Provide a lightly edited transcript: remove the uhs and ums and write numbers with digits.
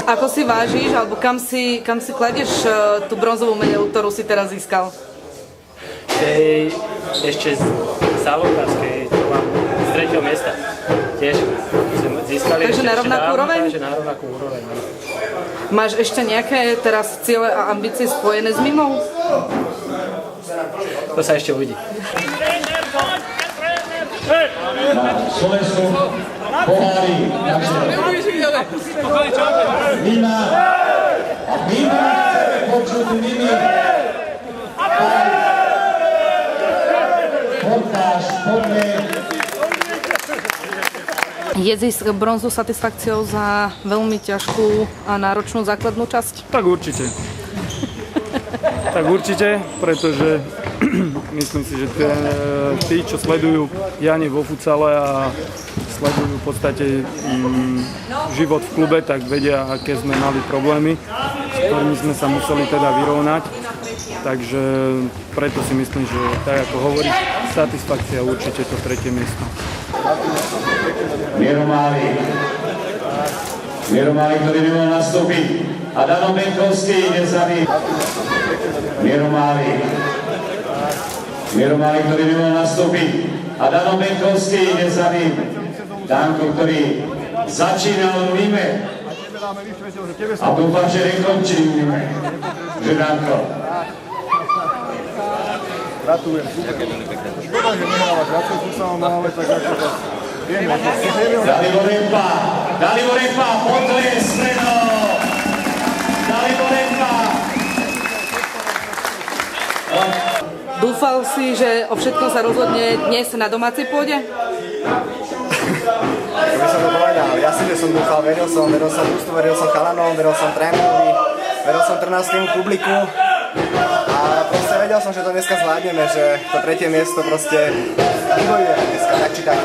Ako si vážiš, alebo kam si kladieš tú bronzovú medailu, ktorú si teraz získal? Ešte z závodárskej, to mám z 3. miesta. Tiež sme získali. Takže na rovnakú úroveň? Takže na rovnakú úroveň. No. Máš ešte nejaké teraz ciele a ambície spojené s mimou? To sa ešte uvidí. Slovensku pohári Mima a Mima počuť Mimi Portáž, poďme. Je zísť bronzu satisfakciou za veľmi ťažkú a náročnú základnú časť? Tak určite. Tak určite, pretože myslím si, že tí, čo sledujú Jani vo futsale a sledujú v podstate život v klube, tak vedia, aké sme mali problémy, s ktorými sme sa museli teda vyrovnať. Takže preto si myslím, že tak ako hovoríš, satisfakcia určite to 3. miesto. Mieromáli, ktorý by mohol nastúpiť. A Dano Benkovský ide za ním. Mieromáli, ktorý by mohol nastúpiť. A Dano Benkovský ide za ním. Danko, ktorý začínal v Mime. A dúfam, že nekončí v Mime. Že Danko. Gratulujem. Škoda, že nehrávaš viacej futsalom, ale tak ako to vieme. Dalibor Rempa, potleje stredo. Dalibor Rempa. Dúfal si, že o všetkom sa rozhodne dnes na domácej pôde? Keby som to povedal, jasne, že som dúfal, veril som ústu, veril som chalanom, veril som trénerovi, veril som trnavskému publiku. A proste vedel som, že to dneska zvládneme, že to 3. miesto proste vybojujeme dneska, tak či tak.